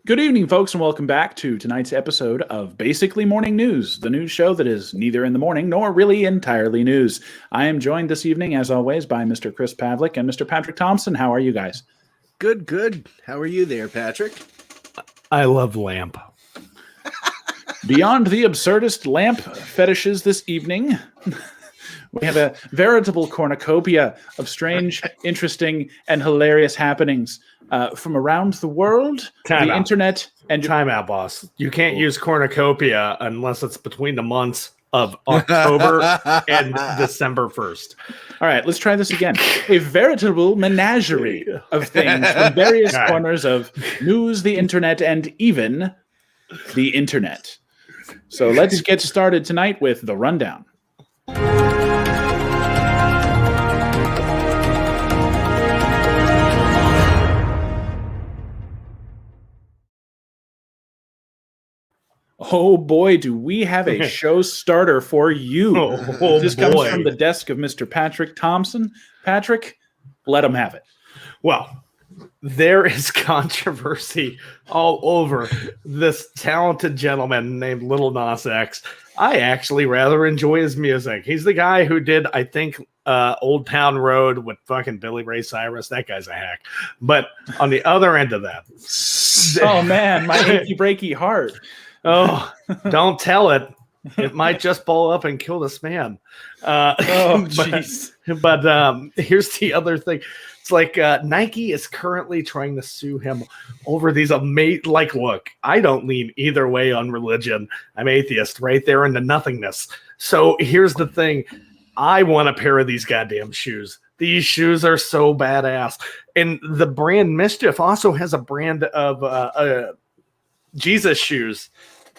Good evening, folks, and welcome back to tonight's episode of Basically Morning News, the news show that is neither in the morning nor really entirely news. I am joined this evening, as always, by Mr. Chris Pavlik and Mr. Patrick Thompson. How are you guys? Good. How are you there, Patrick? I love lamp. Beyond the absurdist lamp fetishes this evening, we have a veritable cornucopia of strange, interesting, and hilarious happenings from around the world, internet, and... Time out, boss. You can't use cornucopia unless it's between the months of October and December 1st. All right, let's try this again. A veritable menagerie of things from various corners of news, the internet, and even the internet. So let's get started tonight with the rundown. Oh boy, do we have a show starter for you. This comes from the desk of Mr. Patrick Thompson. Patrick, let him have it. Well, there is controversy all over this talented gentleman named Lil Nas X. I actually rather enjoy his music. He's the guy who did, I think, Old Town Road with fucking Billy Ray Cyrus. That guy's a hack. But on the other end of that... Oh, man, my achy breaky heart. Oh, don't tell it. It might just blow up and kill this man. Jeez. But here's the other thing. It's like Nike is currently trying to sue him over these amazing... Like, look, I don't lean either way on religion. I'm atheist, right there into nothingness. So here's the thing. I want a pair of these goddamn shoes. These shoes are so badass. And the brand Mischief also has a brand of... Jesus shoes.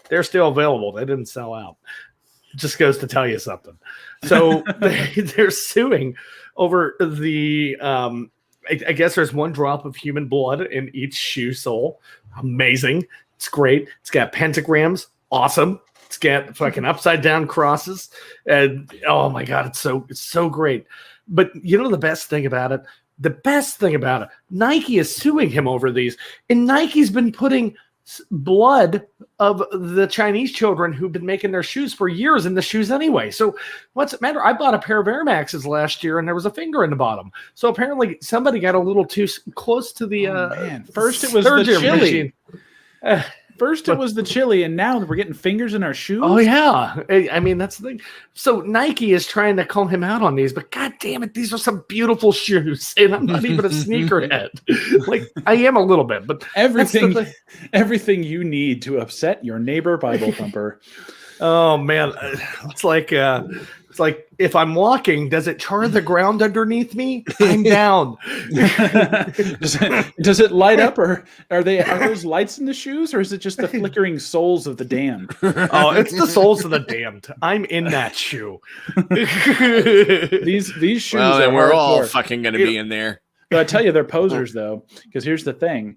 They're still available. They didn't sell out. Just goes to tell you something. So they're suing over the I guess there's one drop of human blood in each shoe sole. Amazing. It's great. It's got pentagrams. Awesome. It's got fucking upside down crosses. And oh my god, it's so great. But you know the best thing about it? The best thing about it, Nike is suing him over these. And Nike's been putting blood of the Chinese children who've been making their shoes for years in the shoes anyway. So what's it matter? I bought a pair of Air Maxes last year and there was a finger in the bottom. So apparently somebody got a little too close to the First it was the chili. First it was the chili, and now we're getting fingers in our shoes. Oh yeah, I mean that's the thing. So Nike is trying to call him out on these, but god damn it, these are some beautiful shoes, and I'm not even a sneakerhead. Like I am a little bit, but everything you need to upset your neighbor Bible thumper. Oh man, it's like if I'm walking, does it char the ground underneath me? I'm down. Does it light up, or are those lights in the shoes, or is it just the flickering souls of the damned? Oh, it's the souls of the damned. I'm in that shoe. These shoes. Well, then we're hardcore. all fucking going to be in there. But I tell you, they're posers, though, because here's the thing.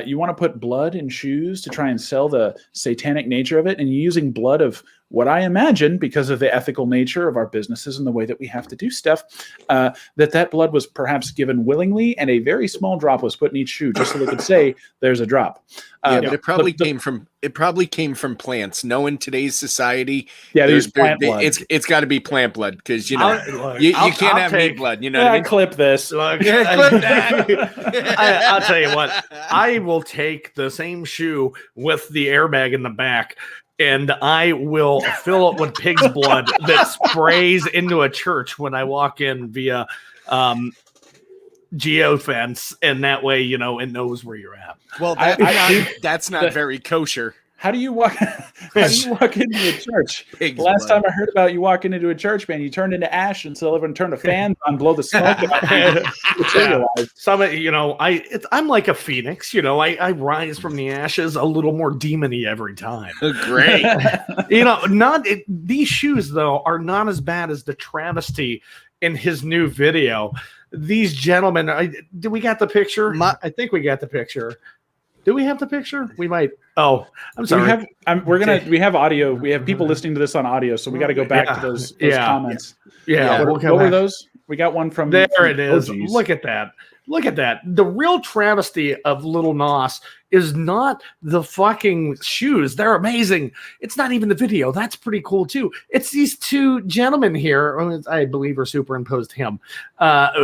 You want to put blood in shoes to try and sell the satanic nature of it, and you're using blood of what I imagine, because of the ethical nature of our businesses and the way that we have to do stuff, that blood was perhaps given willingly, and a very small drop was put in each shoe just so they could say there's a drop. But it probably came from plants. Knowing today's society, there's plant blood. It's got to be plant blood, because you can't have meat blood. You know what I mean? Clip this. Look, clip that. I'll tell you what. I will take the same shoe with the airbag in the back, and I will fill it with pig's blood that sprays into a church when I walk in via geofence, and that way, it knows where you're at. Well, that's not very kosher. How do you walk? How do you walk into a church? Pig's The last blood. time I heard about you walking into a church, man, you turned into ash until everyone turned the fans on, blow the smoke out. Some, I'm like a phoenix. I rise from the ashes a little more demony every time. Great. These shoes though are not as bad as the travesty in his new video. These gentlemen, do we got the picture? I think we got the picture. Do we have the picture? We might. Oh, I'm sorry. We have audio. We have people listening to this on audio, so we got to go back to those comments. Yeah. What were those? We got one from there. From it is. OGs. Look at that. Look at that. The real travesty of Lil Nas is not the fucking shoes. They're amazing. It's not even the video. That's pretty cool too. It's these two gentlemen here, I believe are superimposed him,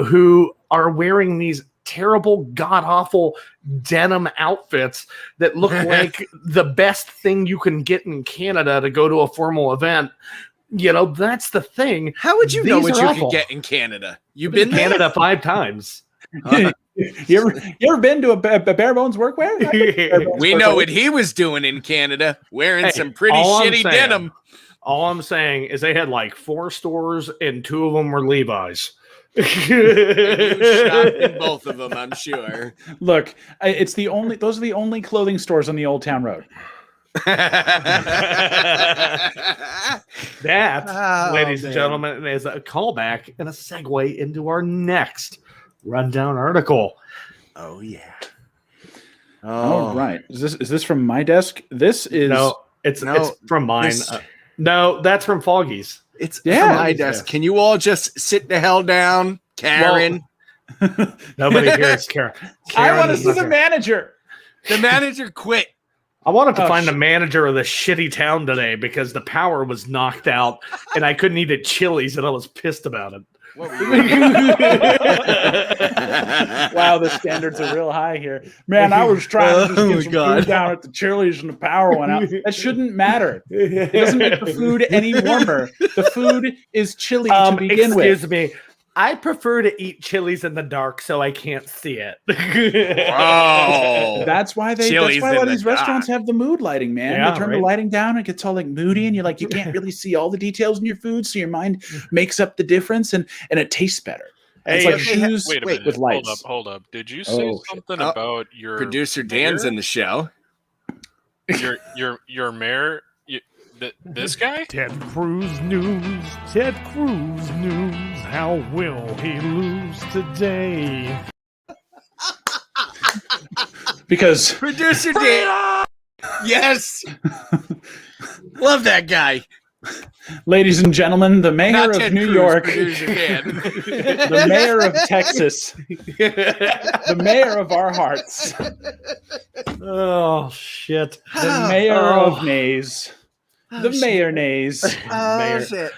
who are wearing these terrible, god-awful denim outfits that look like the best thing you can get in Canada to go to a formal event. That's the thing. How would you know what you awful. could get in Canada? You've Been been to Canada 5 times. You ever been to a bare bones workwear? We know what he was doing in Canada, wearing some pretty shitty denim. All I'm saying is they had like 4 stores and 2 of them were Levi's. You shopped in both of them, I'm sure. Look, those are the only clothing stores on the Old Town Road. That, ladies and gentlemen, is a callback and a segue into our next rundown article. Oh yeah. Oh right. Is this from my desk? This is it's from mine. No, that's from Foggy's. It's from my desk. Can you all just sit the hell down, Karen? Nobody hears Karen. I want to see the manager. The manager quit. I wanted to find the manager of the shitty town today because the power was knocked out and I couldn't eat at Chili's and I was pissed about it. Wow, the standards are real high here. Man, I was trying to just get some food down at the Chili's and the power went out. That shouldn't matter. It doesn't make the food any warmer. The food is chilly to begin with. Excuse me. I prefer to eat Chili's in the dark so I can't see it. Oh, that's why a lot of these restaurants have the mood lighting, man. Yeah, they turn the lighting down, it gets all like moody, and you can't really see all the details in your food, so your mind makes up the difference, and it tastes better. It's like shoes with lights. Hold up. Did you say something about your producer Dan's in the show? Your mayor? This guy? Ted Cruz news. How will he lose today? Because producer Dan. Yes. Love that guy. Ladies and gentlemen, the mayor of New York, the mayor of Texas, the mayor of our hearts. Oh, shit. The mayor of Nays. The mayonnaise. Oh, shit.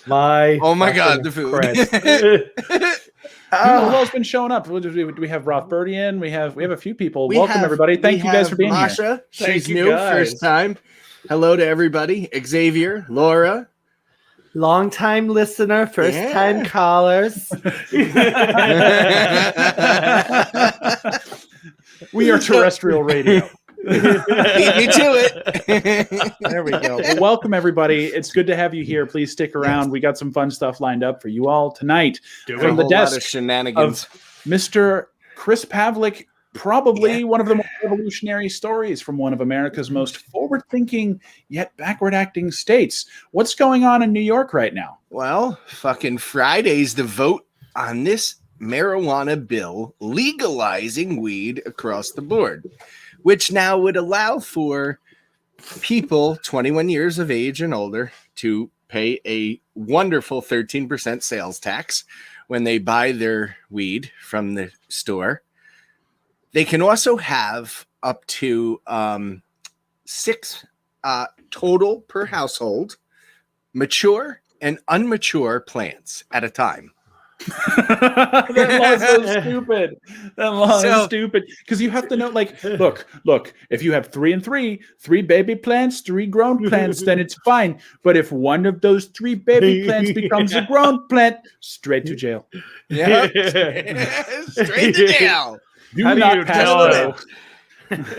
Oh my God, the food. Who else been showing up? Do we have Roth Birdie in? We have a few people. Welcome, everybody. Thank you guys for being Masha. here. She's new, first time. Hello to everybody. Xavier, Laura. Long-time listener, first-time callers. We are terrestrial radio. Beat me to it. There we go. Well, welcome, everybody. It's good to have you here. Please stick around. We got some fun stuff lined up for you all tonight. From the desk shenanigans of Mr. Chris Pavlik, probably one of the more revolutionary stories from one of America's most forward-thinking yet backward-acting states. What's going on in New York right now? Well, fucking Friday's the vote on this marijuana bill legalizing weed across the board, which now would allow for people 21 years of age and older to pay a wonderful 13% sales tax when they buy their weed from the store. They can also have up to 6 total per household, mature and unmature plants at a time. That law is so stupid. That law is stupid because you have to know, like, look, if you have 3 and 3 baby plants, 3 grown plants, then it's fine. But if one of those 3 baby plants becomes a grown plant, straight to jail. Yeah, straight to jail. Do not pass go.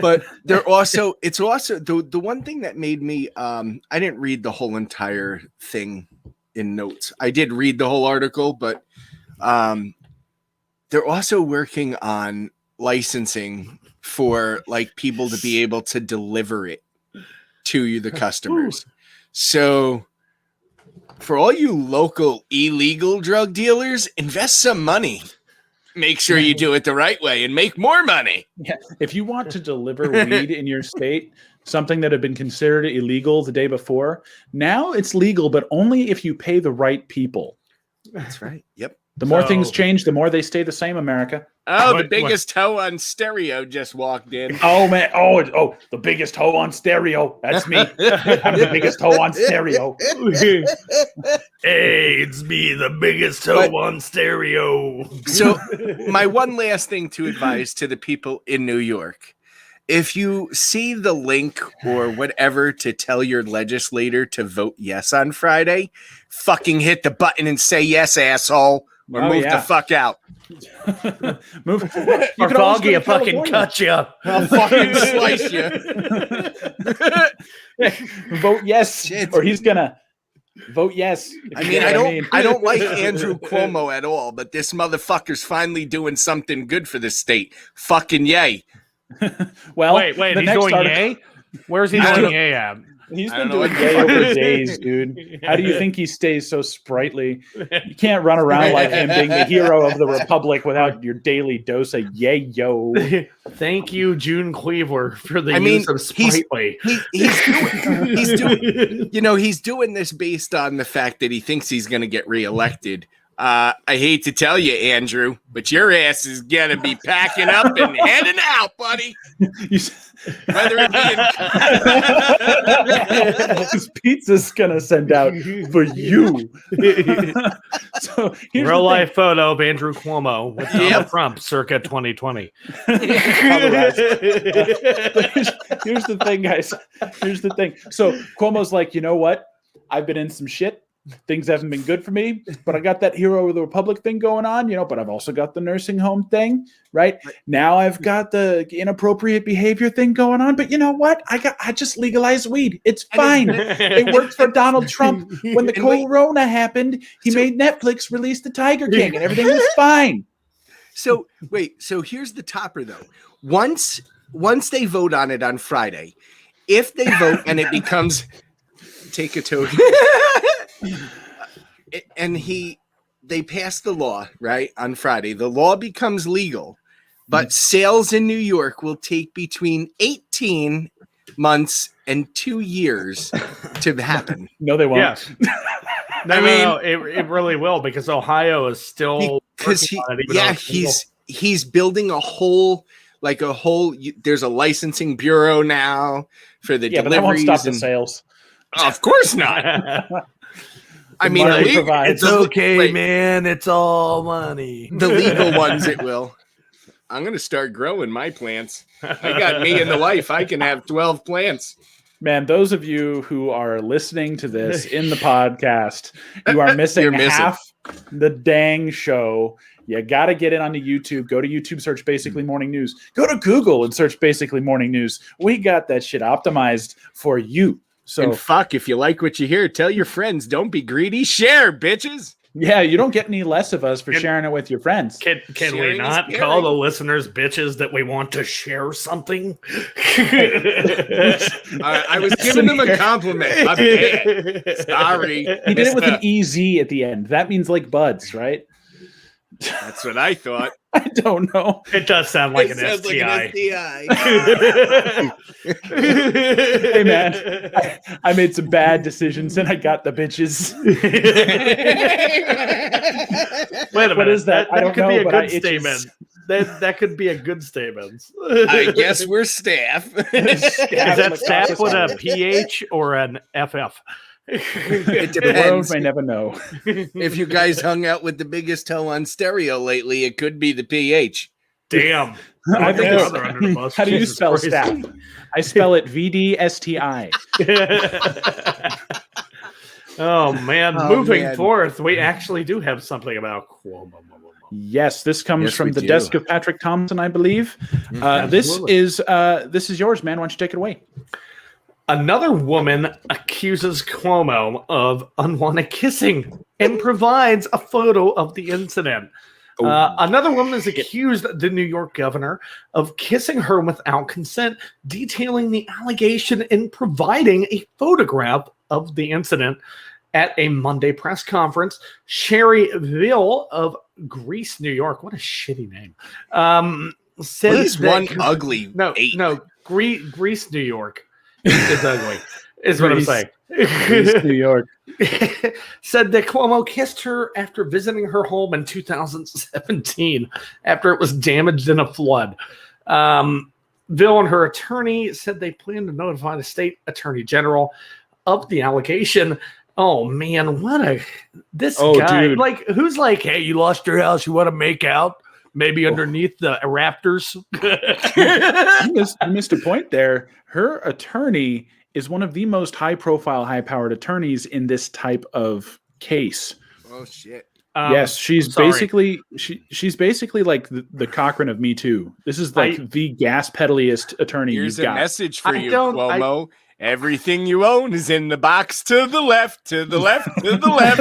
But it's also the one thing that made me I didn't read the whole entire thing in notes. I did read the whole article, but they're also working on licensing for like people to be able to deliver it to you, the customers. So for all you local illegal drug dealers, invest some money. Make sure you do it the right way and make more money. Yeah. If you want to deliver weed in your state, something that had been considered illegal the day before, now it's legal, but only if you pay the right people. That's right. Yep. The more things change, the more they stay the same, America. Oh, the biggest hoe on stereo just walked in. Oh, man. Oh, the biggest hoe on stereo. That's me. I'm the biggest hoe on stereo. Hey, it's me, the biggest hoe on stereo. So my one last thing to advise to the people in New York, if you see the link or whatever to tell your legislator to vote yes on Friday, fucking hit the button and say yes, asshole, or move the fuck out. Move. Or Foggy will fucking cut you. I'll fucking slice you. Vote yes, Shit. or he's gonna vote yes. I don't like Andrew Cuomo at all, but this motherfucker's finally doing something good for the state. Fucking yay. Well, wait, he's going yay? Where's he doing yay at? He's been doing yay over days, dude. How do you think he stays so sprightly? You can't run around like him being the hero of the Republic without your daily dose of yay yo. Thank you, June Cleaver, for the use of sprightly. He's doing this based on the fact that he thinks he's going to get reelected. I hate to tell you, Andrew, but your ass is going to be packing up and heading out, buddy. Whether it be His pizza's going to send out for you. So real life photo of Andrew Cuomo with Donald Trump circa 2020. Here's the thing, guys. Here's the thing. So Cuomo's like, you know what? I've been in some shit. Things haven't been good for me, but I got that hero of the Republic thing going on, but I've also got the nursing home thing, right? Now I've got the inappropriate behavior thing going on, but you know what? I just legalized weed. It's fine. It worked for Donald Trump. When the corona happened, he made Netflix release the Tiger King and everything was fine. So here's the topper though. Once they vote on it on Friday, if they vote and it becomes take a token. And they passed the law right on Friday. The law becomes legal, but sales in New York will take between 18 months and 2 years to happen. No, they won't. Yes. No, it really will, because Ohio is still he's building a whole there's a licensing bureau now for the deliveries. But that won't stop the sales. Of course not. It's okay, man. It's all money. The legal ones, it will. I'm going to start growing my plants. I got me and the wife. I can have 12 plants. Man, those of you who are listening to this in the podcast, you are missing half the dang show. You got to get it onto YouTube. Go to YouTube, search Basically Morning News. Go to Google and search Basically Morning News. We got that shit optimized for you. So, and if you like what you hear, tell your friends. Don't be greedy. Share, bitches. Yeah, you don't get any less of us for sharing it with your friends. Can we not call the listeners bitches that we want to share something? I was giving them a compliment. I'm bad. Sorry. He did it with an EZ at the end. That means like buds, right? That's what I thought. I don't know. It does sound like an STI. Hey, man, I made some bad decisions and I got the bitches. Wait a minute. What is that? I don't could know, be a but good statement. That could be a good statement. I guess we're staff. Is that staff with a PH or an FF? It The world depends. may never know. If you guys hung out with the biggest toe on stereo lately, it could be the PH. Damn. I think it's- it's- under the bus. How do you Jesus spell Christ. staff? I spell it VDSTI. Oh man. Oh, Moving man. forth, we actually do have something about Cuomo. Yes, this comes Yes, from we the do. desk of Patrick Thompson, I believe. This is yours, man. Why don't you take it away? Another woman accuses Cuomo of unwanted kissing and provides a photo of the incident. Another woman has accused the New York governor of kissing her without consent, detailing the allegation and providing a photograph of the incident. At a Monday press conference, Sherry Ville of Greece, New York, what a shitty name, said Please, that one ugly eight. Greece, New York is ugly, is what I'm saying. Greece, New York. Said that Cuomo kissed her after visiting her home in 2017 after it was damaged in a flood. Ville and her attorney said they plan to notify the state attorney general of the allegation. Oh man, this guy, dude. like, who's like, hey, you lost your house, you want to make out? Maybe underneath the rafters. You missed a point there. Her attorney is one of the most high-profile, high-powered attorneys in this type of case. Oh shit! Yes, she's basically she's basically like the Cochrane of Me Too. This is like the gas pedaliest attorney Here's you've a got. message for you, Cuomo. Everything you own is in the box to the left, to the left, to the left.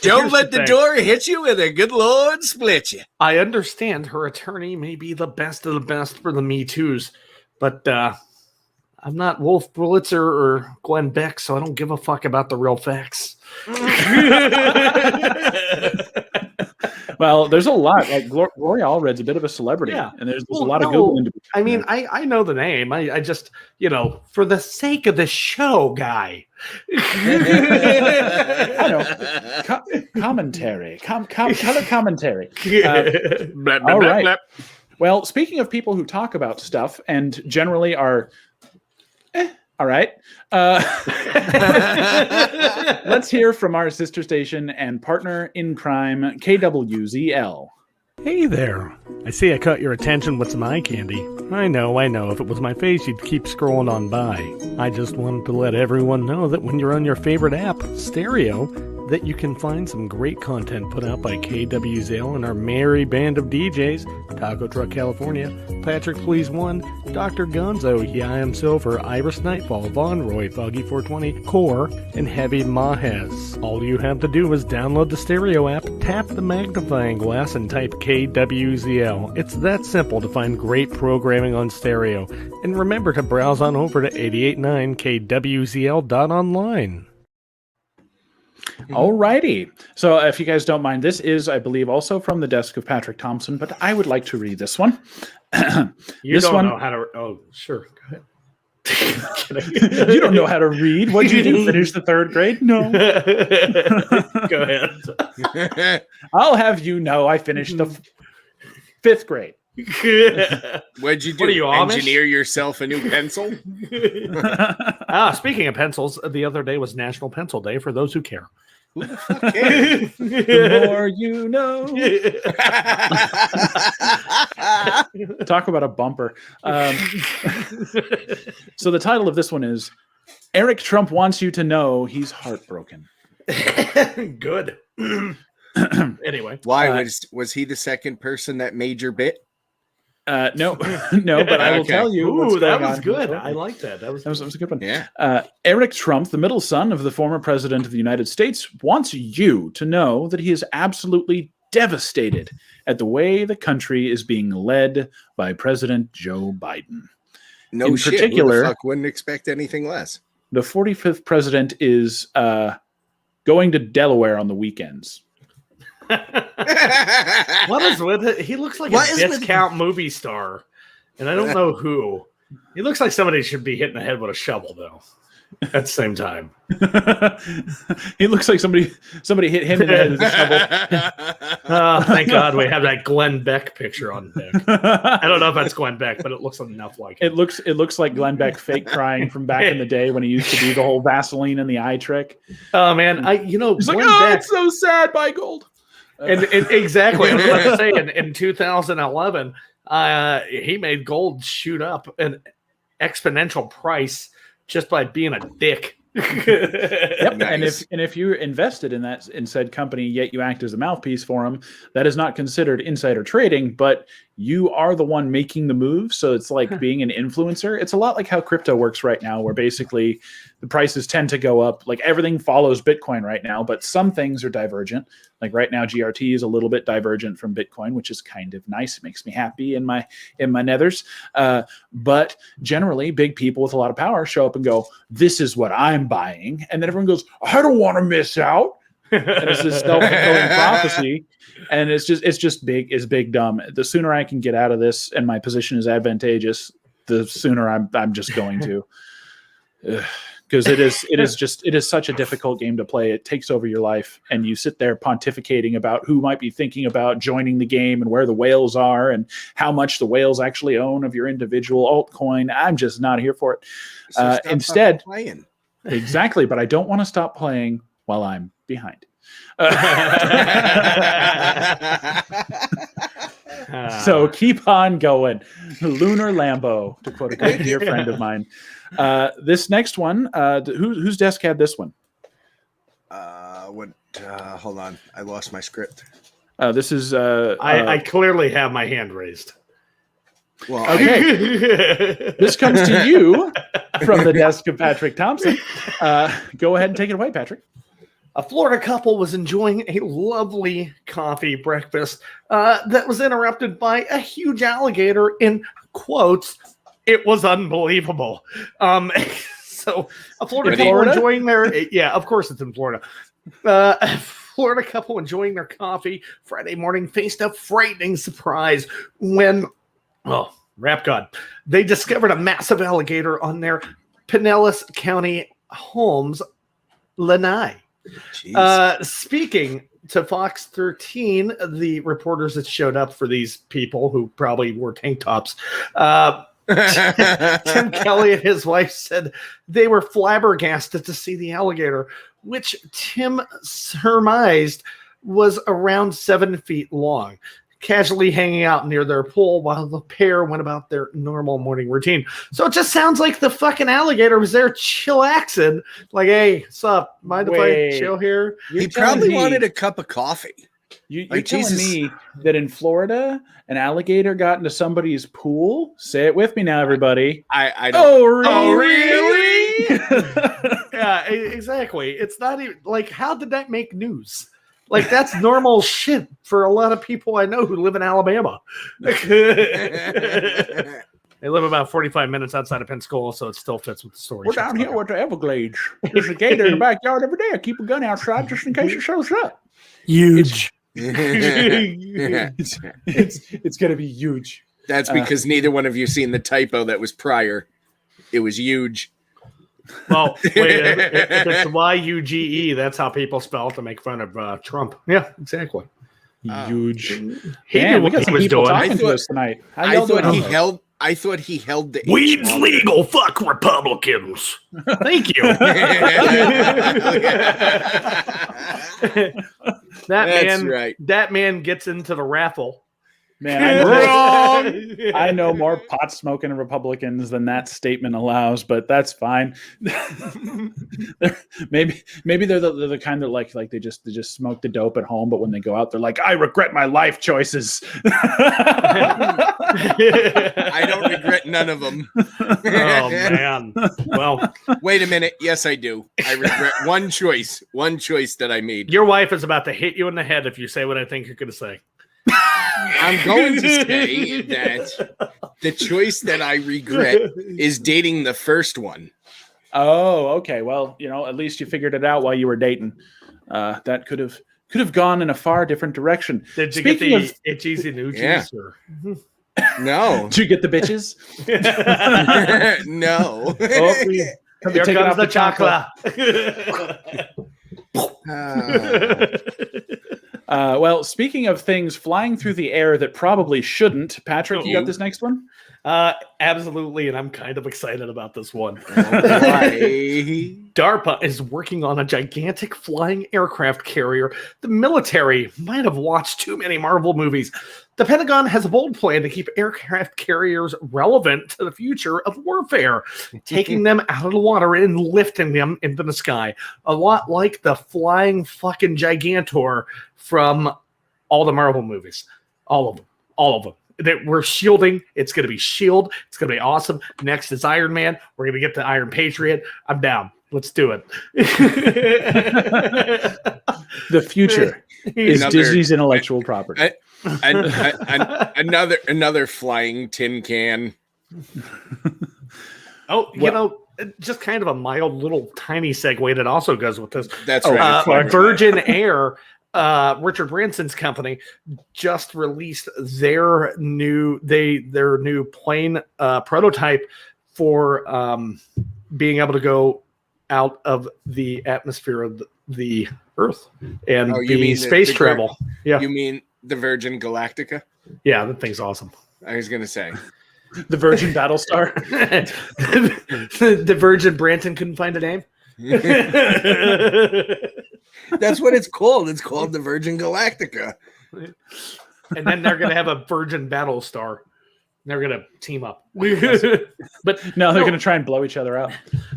Don't let the door hit you and the good Lord split you. I understand her attorney may be the best of the best for the Me Too's, but I'm not Wolf Blitzer or Glenn Beck, so I don't give a fuck about the real facts. Well, there's a lot. Like Gloria Allred's a bit of a celebrity, and there's a lot of Googling. I mean, I know the name. I just, for the sake of the show, guy. I know. Commentary. Color commentary. All right. Well, speaking of people who talk about stuff and generally are, all right. Let's hear from our sister station and partner in crime, KWZL. Hey there. I see I caught your attention with some eye candy. I know. If it was my face, you'd keep scrolling on by. I just wanted to let everyone know that when you're on your favorite app, Stereo, that you can find some great content put out by KWZL and our merry band of DJs, Taco Truck California, Patrick Please One, Dr. Gonzo, Yeah I Am Silver, Iris Nightfall, Von Roy, Foggy 420, Core, and Heavy Mahez. All you have to do is download the Stereo app, tap the magnifying glass, and type KWZL. It's that simple to find great programming on Stereo. And remember to browse on over to 889kwzl.online. Alrighty. So if you guys don't mind, this is, I believe, also from the desk of Patrick Thompson, but I would like to read this one. You don't know how to... Oh, sure. Go ahead. You don't know how to read. What did you do? Finish the third grade? No. Go ahead. I'll have you know I finished the fifth grade. What'd you do? What are you, Amish? Engineer yourself a new pencil? Speaking of pencils, the other day was National Pencil Day for those who care. Who the fuck cares? The more you know. Talk about a bumper. So the title of this one is Eric Trump wants you to know he's heartbroken. Good. Anyway. Why was he the second person that made your bit? No, but I will tell you. Ooh, that was good. I like that. That was a good one. Yeah. Eric Trump, the middle son of the former president of the United States, wants you to know that he is absolutely devastated at the way the country is being led by President Joe Biden. No In shit. particular, Who the fuck wouldn't expect anything less. The 45th president is going to Delaware on the weekends. What is with it? He looks like a discount movie star, and I don't know who. He looks like somebody should be hitting the head with a shovel, though. At the same time, he looks like somebody hit him in the head with a shovel. Oh, thank God we have that Glenn Beck picture on deck. I don't know if that's Glenn Beck, but it looks enough like it. It looks like Glenn Beck fake crying from back in the day when he used to do the whole Vaseline in the eye trick. Oh man, he's Glenn like, Beck, it's so sad, by gold. And exactly, I was about to say in 2011, he made gold shoot up an exponential price just by being a dick Yep. Nice. And if you're invested in said company, yet you act as a mouthpiece for them, that is not considered insider trading, but you are the one making the move. So it's like being an influencer. It's a lot like how crypto works right now, where basically the prices tend to go up. Like everything follows Bitcoin right now, but some things are divergent. Like right now, GRT is a little bit divergent from Bitcoin, which is kind of nice. It makes me happy in my nethers. But generally, big people with a lot of power show up and go, "This is what I'm buying," and then everyone goes, "I don't want to miss out." And it's this self-fulfilling prophecy, and it's just big dumb. The sooner I can get out of this and my position is advantageous, the sooner I'm just going to. Because it is such a difficult game to play. It takes over your life, and you sit there pontificating about who might be thinking about joining the game and where the whales are and how much the whales actually own of your individual altcoin. I'm just not here for it. So Instead, playing. exactly, but I don't want to stop playing while I'm behind. So keep on going. Lunar Lambo, to quote a good dear friend of mine. This next one, whose desk had this one? Hold on. I lost my script. This is... I clearly have my hand raised. Well, okay. This comes to you from the desk of Patrick Thompson. Go ahead and take it away, Patrick. A Florida couple was enjoying a lovely coffee breakfast that was interrupted by a huge alligator. In quotes, it was unbelievable. So a Florida couple enjoying their... Yeah, of course it's in Florida. A Florida couple enjoying their coffee Friday morning faced a frightening surprise when... Oh, rap god. They discovered a massive alligator on their Pinellas County homes lanai. Speaking to Fox 13, the reporters that showed up for these people who probably wore tank tops, Tim Kelly and his wife said they were flabbergasted to see the alligator, which Tim surmised was around 7 feet long, casually hanging out near their pool while the pair went about their normal morning routine. So it just sounds like the fucking alligator was there chillaxing, like, "Hey, what's up? Mind if I chill here?" He probably wanted a cup of coffee. You're telling me that in Florida, an alligator got into somebody's pool? Say it with me now, everybody. I don't. Oh, really? Yeah, exactly. It's not even like, how did that make news? Like, that's normal shit for a lot of people I know who live in Alabama. They live about 45 minutes outside of Pensacola, so it still fits with the story. We're down here with the Everglades. There's a gator in the backyard every day. I keep a gun outside just in case it shows up. Huge. It's going to be huge. That's because neither one of you seen the typo that was prior. It was huge. Well, wait, if it's Y-U-G-E, that's how people spell it to make fun of Trump. Yeah, exactly. Huge. Man, we got some people talking to us tonight. I thought he held the weed's legal. Fuck Republicans. Thank you. That man gets into the raffle. Man, I know more pot smoking Republicans than that statement allows, but that's fine. maybe they're the kind that like they just smoke the dope at home, but when they go out, they're like, "I regret my life choices." I don't regret none of them. Oh man. Well, wait a minute. Yes, I do. I regret one choice that I made. Your wife is about to hit you in the head if you say what I think you're going to say. I'm going to say that the choice that I regret is dating the first one. Oh, okay. Well, at least you figured it out while you were dating. That could have gone in a far different direction. Did you get the itchies and oochies? Yeah. No. Did you get the bitches? No. Oh, here comes the chocolate. Well, speaking of things flying through the air that probably shouldn't, Patrick, you got this next one? Absolutely, and I'm kind of excited about this one. DARPA is working on a gigantic flying aircraft carrier. The military might have watched too many Marvel movies. The Pentagon has a bold plan to keep aircraft carriers relevant to the future of warfare, taking them out of the water and lifting them into the sky. A lot like the flying fucking Gigantor from all the Marvel movies. All of them. All of them. That we're shielding. It's going to be S.H.I.E.L.D. It's going to be awesome. Next is Iron Man. We're going to get the Iron Patriot. I'm down. Let's do it. The future is Disney's intellectual property. Another flying tin can. Oh, you know, just kind of a mild little tiny segue that also goes with this. That's right. Virgin Air, Richard Branson's company, just released their new plane prototype for being able to go out of the atmosphere of the Earth and the space travel. Yeah, you mean the Virgin Galactica? Yeah, that thing's awesome. I was gonna say the Virgin Battlestar. The Virgin Branson couldn't find a name. That's what it's called. It's called the Virgin Galactica. And then they're gonna have a Virgin Battlestar. They're gonna team up. But no, they're gonna try and blow each other out.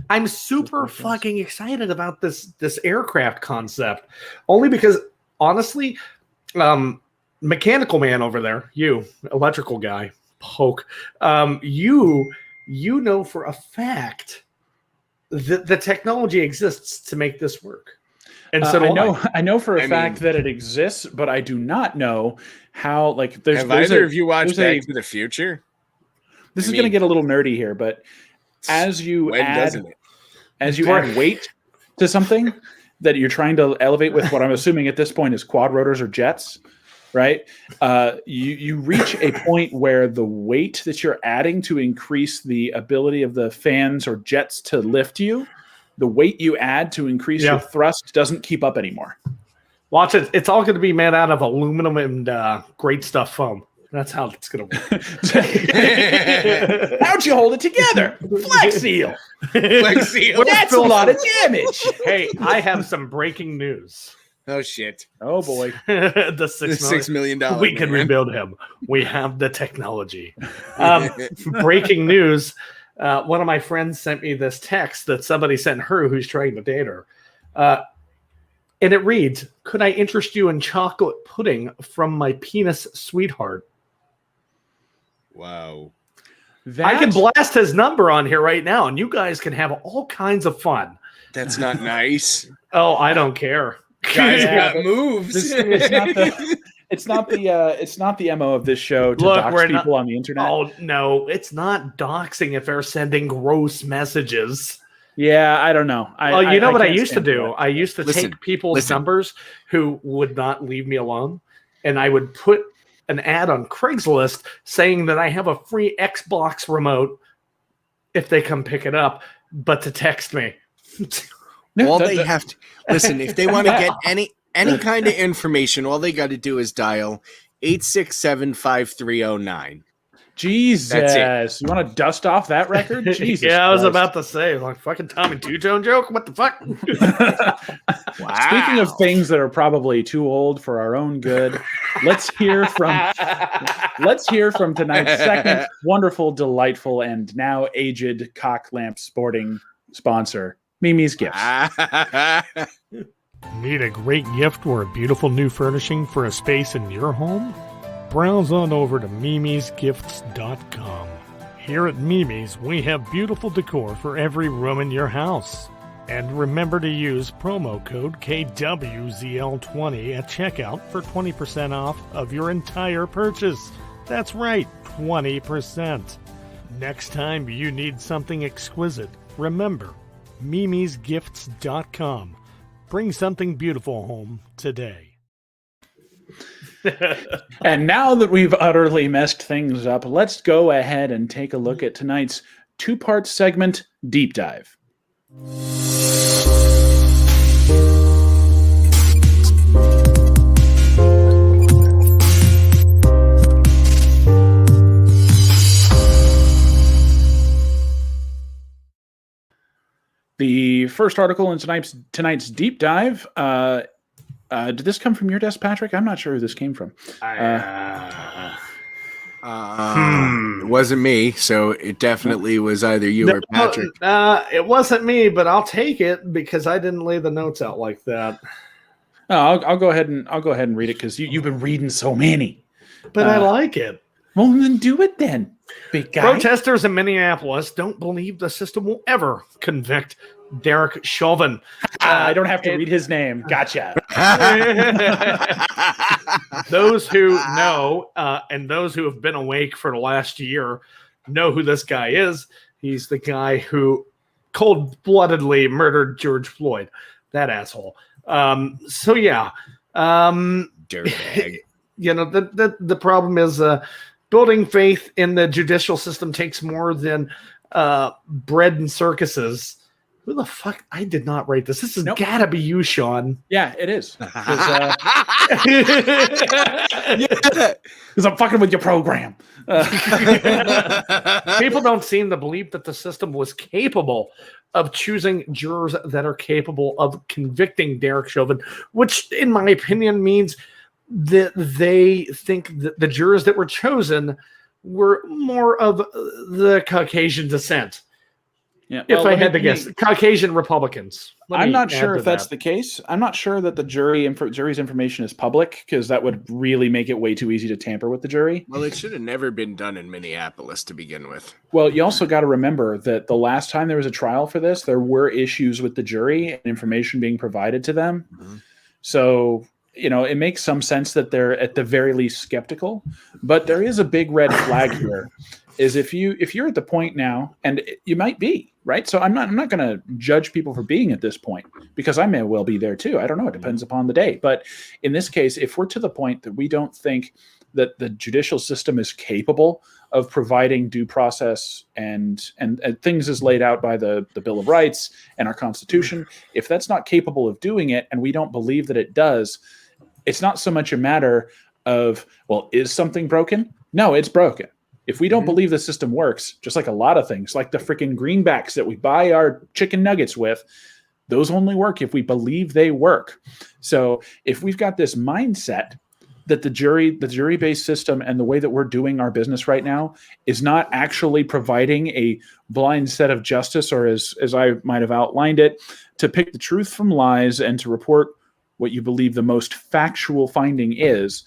I'm super fucking excited about this aircraft concept, only because honestly, mechanical man over there, you electrical guy, poke, you know for a fact that the technology exists to make this work. And so I know for a fact that it exists, but I do not know how. Like, have either of you watched Back to the Future? This is going to get a little nerdy here, but as you add weight to something that you're trying to elevate with what I'm assuming at this point is quad rotors or jets, right? You reach a point where the weight that you're adding to increase the ability of the fans or jets to lift you, the weight you add to increase your thrust doesn't keep up anymore. Watch it. It's all going to be made out of aluminum and great stuff foam. That's how it's going to work. How'd you hold it together? Flex seal. Flex seal. That's a lot of damage. Hey, I have some breaking news. Oh, shit. Oh, boy. The $6 million. We can rebuild him. We have the technology. Breaking news. One of my friends sent me this text that somebody sent her who's trying to date her. And it reads, "Could I interest you in chocolate pudding from my penis sweetheart?" Wow. I can blast his number on here right now, and you guys can have all kinds of fun. That's not nice. Oh, I don't care. Guys got moves. It's not the MO of this show to dox people on the internet. Oh no, it's not doxing if they're sending gross messages. Yeah, I don't know. You know what I used to do? I used to take people's numbers who would not leave me alone, and I would put an ad on Craigslist saying that I have a free Xbox remote if they come pick it up, but to text me. All they have to listen, if they want to get any kind of information, all they got to do is dial 867-5309. Jesus, you want to dust off that record? Jesus, yeah, I was about to say, like, fucking Tommy Two-Tone joke. What the fuck? Wow. Speaking of things that are probably too old for our own good, let's hear from tonight's second wonderful, delightful, and now aged cock lamp sporting sponsor, Mimi's Gifts. Need a great gift or a beautiful new furnishing for a space in your home? Browse on over to mimisgifts.com. Here at Mimi's, we have beautiful decor for every room in your house. And remember to use promo code KWZL20 at checkout for 20% off of your entire purchase. That's right, 20%. Next time you need something exquisite, remember, mimisgifts.com. Bring something beautiful home today. And now that we've utterly messed things up, let's go ahead and take a look at tonight's two-part segment, Deep Dive. The The first article in tonight's deep dive. Did this come from your desk, Patrick? I'm not sure who this came from. It wasn't me, so it definitely was either you or Patrick. It wasn't me, but I'll take it because I didn't lay the notes out like that. I'll go ahead and read it because you've been reading so many. But I like it. Well, then do it then, big guy. Protesters in Minneapolis don't believe the system will ever convict Derek Chauvin. I don't have to read his name. Gotcha. Those who know and those who have been awake for the last year know who this guy is. He's the guy who cold-bloodedly murdered George Floyd. That asshole. So yeah. Dirtbag. The problem is building faith in the judicial system takes more than bread and circuses. Who the fuck? I did not write this. This has gotta be you, Sean. Yeah, it is. Because I'm fucking with your program. People don't seem to believe that the system was capable of choosing jurors that are capable of convicting Derek Chauvin, which, in my opinion, means that they think that the jurors that were chosen were more of the Caucasian descent. Yeah, if I had to guess, Caucasian Republicans. I'm not sure if that's the case. I'm not sure that the jury's information is public because that would really make it way too easy to tamper with the jury. Well, it should have never been done in Minneapolis to begin with. Well, you also got to remember that the last time there was a trial for this, there were issues with the jury and information being provided to them. Mm-hmm. So, it makes some sense that they're at the very least skeptical. But there is a big red flag here. Is if you're at the point now, and you might be, right? So I'm not going to judge people for being at this point because I may well be there too. I don't know. It depends upon the day. But in this case, if we're to the point that we don't think that the judicial system is capable of providing due process and things as laid out by the Bill of Rights and our Constitution, if that's not capable of doing it and we don't believe that it does, it's not so much a matter of, well, is something broken? No, it's broken. If we don't believe the system works, just like a lot of things, like the freaking greenbacks that we buy our chicken nuggets with, those only work if we believe they work. So if we've got this mindset that the jury-based system and the way that we're doing our business right now is not actually providing a blind set of justice, or as I might have outlined it, to pick the truth from lies and to report what you believe the most factual finding is,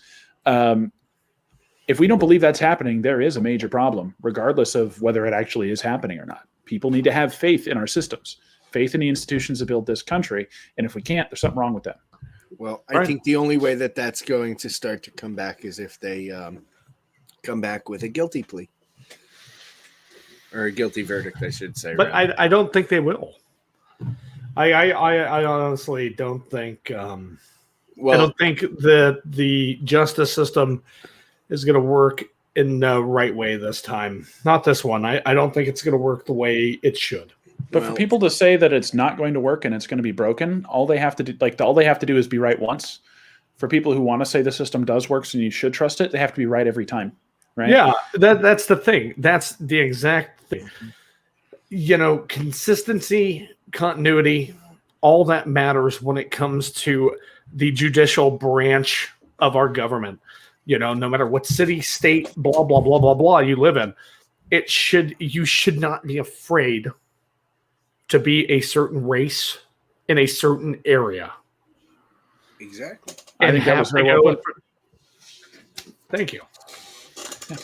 if we don't believe that's happening, there is a major problem, regardless of whether it actually is happening or not. People need to have faith in our systems, faith in the institutions that build this country. And if we can't, there's something wrong with them. Well, I think the only way that that's going to start to come back is if they come back with a guilty plea. Or a guilty verdict, I should say. But I don't think they will. I honestly don't think. I don't think that the justice system is going to work in the right way this time. Not this one. I don't think it's going to work the way it should. But for people to say that it's not going to work and it's going to be broken, all they have to do is be right once. For people who want to say the system does work and you should trust it, they have to be right every time. Right? Yeah, that's the thing. That's the exact thing. Consistency, continuity, all that matters when it comes to the judicial branch of our government. No matter what city, state, blah, blah, blah, blah, blah you live in, you should not be afraid to be a certain race in a certain area. Exactly. I think that was very well put. Thank you.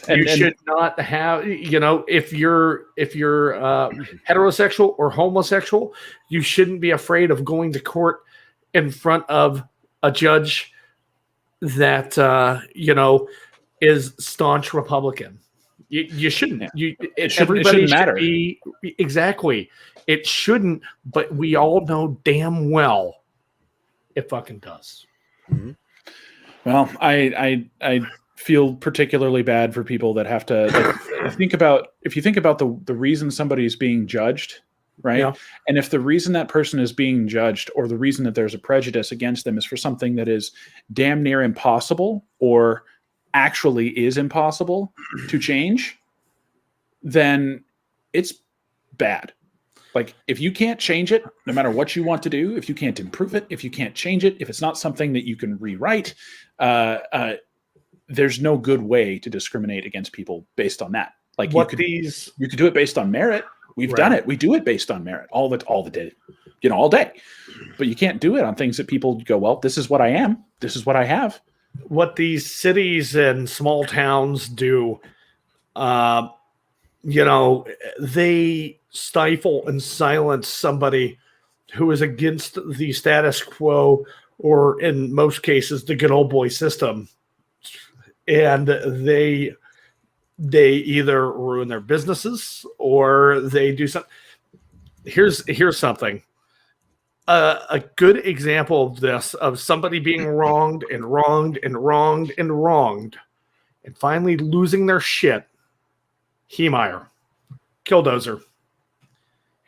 You should not have, if you're heterosexual or homosexual, you shouldn't be afraid of going to court in front of a judge that is staunch Republican. You shouldn't. It shouldn't matter. Exactly. It shouldn't. But we all know damn well it fucking does. Mm-hmm. Well, I feel particularly bad for people that have to if you think about the reason somebody's being judged. Right. Yeah. And if the reason that person is being judged or the reason that there's a prejudice against them is for something that is damn near impossible or actually is impossible to change, then it's bad. Like, if you can't change it, no matter what you want to do, if you can't improve it, if you can't change it, if it's not something that you can rewrite, there's no good way to discriminate against people based on that. Like, you could do it based on merit. We've done it. We do it based on merit all the day, all day. But you can't do it on things that people go, well, this is what I am. This is what I have. What these cities and small towns do, they stifle and silence somebody who is against the status quo, or in most cases, the good old boy system. And they either ruin their businesses or they do something. Here's something. A good example of this, of somebody being wronged and wronged and wronged and wronged, and finally losing their shit. Heemeyer, Killdozer.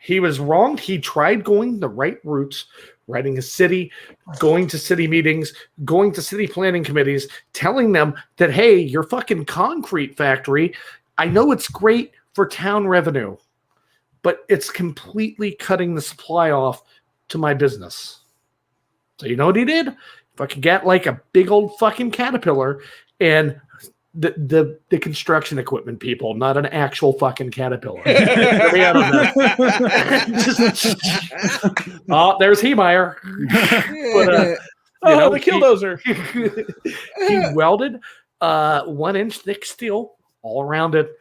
He was wronged. He tried going the right routes, writing a city, going to city meetings, going to city planning committees, telling them that, hey, your fucking concrete factory, I know it's great for town revenue, but it's completely cutting the supply off to my business. So you know what he did? Fucking got like a big old fucking caterpillar and the construction equipment people, not an actual fucking caterpillar. Oh, there's Heemeyer. But, the Killdozer. He welded 1 inch thick steel all around it.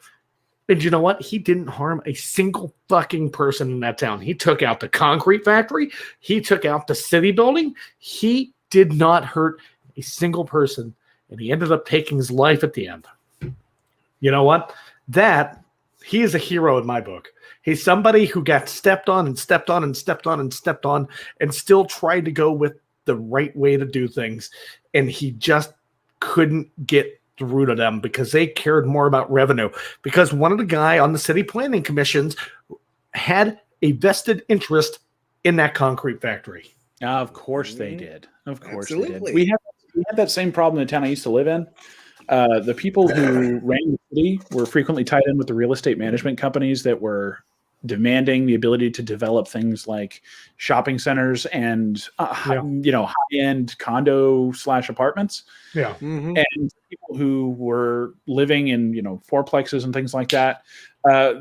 And you know what? He didn't harm a single fucking person in that town. He took out the concrete factory. He took out the city building. He did not hurt a single person. And he ended up taking his life at the end. You know what? He is a hero in my book. He's somebody who got stepped on and stepped on and stepped on and stepped on and still tried to go with the right way to do things. And he just couldn't get through to them because they cared more about revenue. Because one of the guy on the city planning commissions had a vested interest in that concrete factory. Of course they did. Of course Absolutely. they did. We had that same problem in the town I used to live in. The people who ran the city were frequently tied in with the real estate management companies that were demanding the ability to develop things like shopping centers and high-end condo/apartments. Yeah. Mm-hmm. And people who were living in fourplexes and things like that,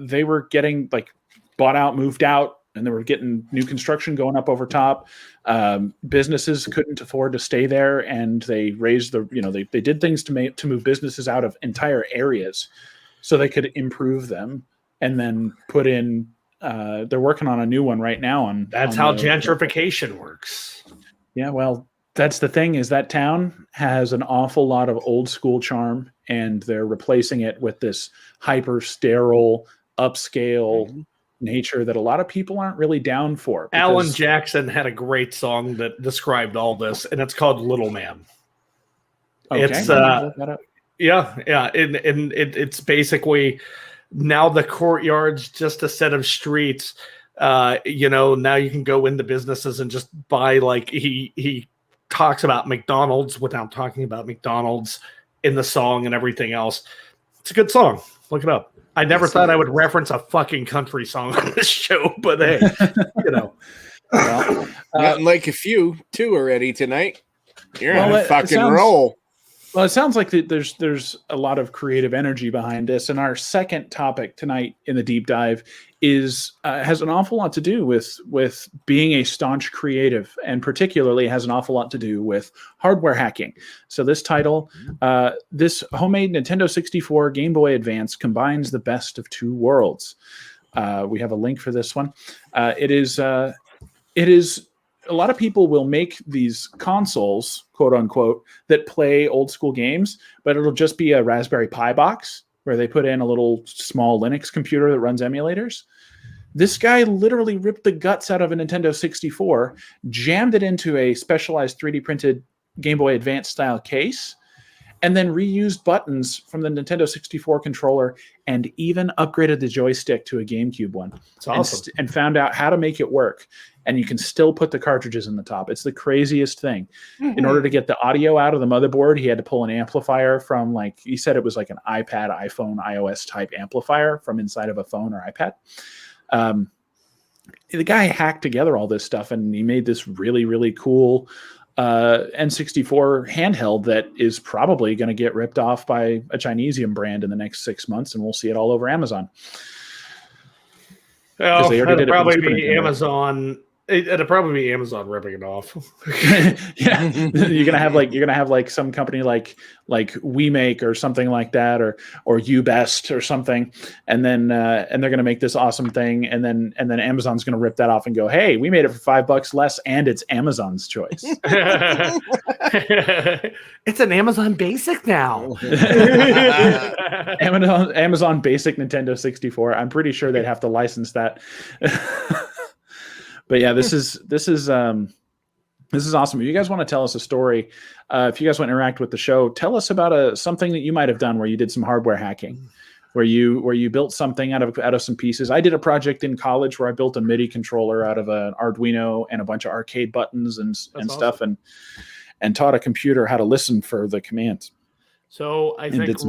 they were getting like bought out, moved out, and they were getting new construction going up over top. Businesses couldn't afford to stay there, and they raised they did things to move businesses out of entire areas so they could improve them, and then put in. They're working on a new one right now. That's how gentrification works. Yeah, well, that's the thing, is that town has an awful lot of old school charm, and they're replacing it with this hyper sterile, upscale nature that a lot of people aren't really down for. Alan Jackson had a great song that described all this, and it's called Little Man. Okay, it's it's basically, now the courtyard's just a set of streets. Now you can go into businesses and just buy, like, he talks about McDonald's without talking about McDonald's in the song and everything else. It's a good song. Look it up. I never thought I would reference a fucking country song on this show, but hey, Well, gotten like a few too already tonight. You're on a fucking roll. Well, it sounds like there's a lot of creative energy behind this, and our second topic tonight in the deep dive has an awful lot to do with being a staunch creative, and particularly has an awful lot to do with hardware hacking. So this title, this homemade Nintendo 64 Game Boy Advance combines the best of two worlds. We have a link for this one. It is a lot of people will make these consoles, quote unquote, that play old school games, but it'll just be a Raspberry Pi box where they put in a little small Linux computer that runs emulators. This guy literally ripped the guts out of a Nintendo 64, jammed it into a specialized 3D printed Game Boy Advance style case, and then reused buttons from the Nintendo 64 controller, and even upgraded the joystick to a GameCube one. It's awesome. And found out how to make it work. And you can still put the cartridges in the top. It's the craziest thing. Mm-hmm. In order to get the audio out of the motherboard, he had to pull an amplifier from, like, he said it was like an iPad, iPhone, iOS type amplifier from inside of a phone or iPad. the guy hacked together all this stuff, and he made this really, really cool N64 handheld that is probably going to get ripped off by a Chinesium brand in the next 6 months, and we'll see it all over Amazon. Well, they already it'd did it with probably the Super be Nintendo. Amazon. It'd probably be Amazon ripping it off. Yeah, you're gonna have like some company like We Make or something like that, or UBest or something, and they're gonna make this awesome thing, and then Amazon's gonna rip that off and go, hey, we made it for $5 less, and it's Amazon's choice. It's an Amazon Basic now. Amazon Basic Nintendo 64. I'm pretty sure they'd have to license that. But yeah, this is awesome. If you guys want to tell us a story, if you guys want to interact with the show, tell us about something that you might have done where you did some hardware hacking, where you built something out of some pieces. I did a project in college where I built a MIDI controller out of an Arduino and a bunch of arcade buttons and stuff, and taught a computer how to listen for the commands. So I think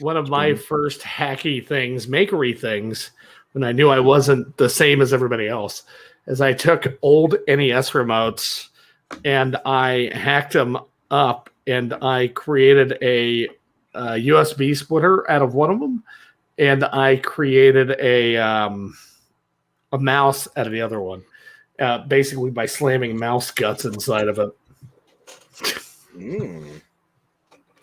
one of my first hacky things, makery things, when I knew I wasn't the same as everybody else, is I took old NES remotes and I hacked them up, and I created a USB splitter out of one of them, and I created a mouse out of the other one, basically by slamming mouse guts inside of it.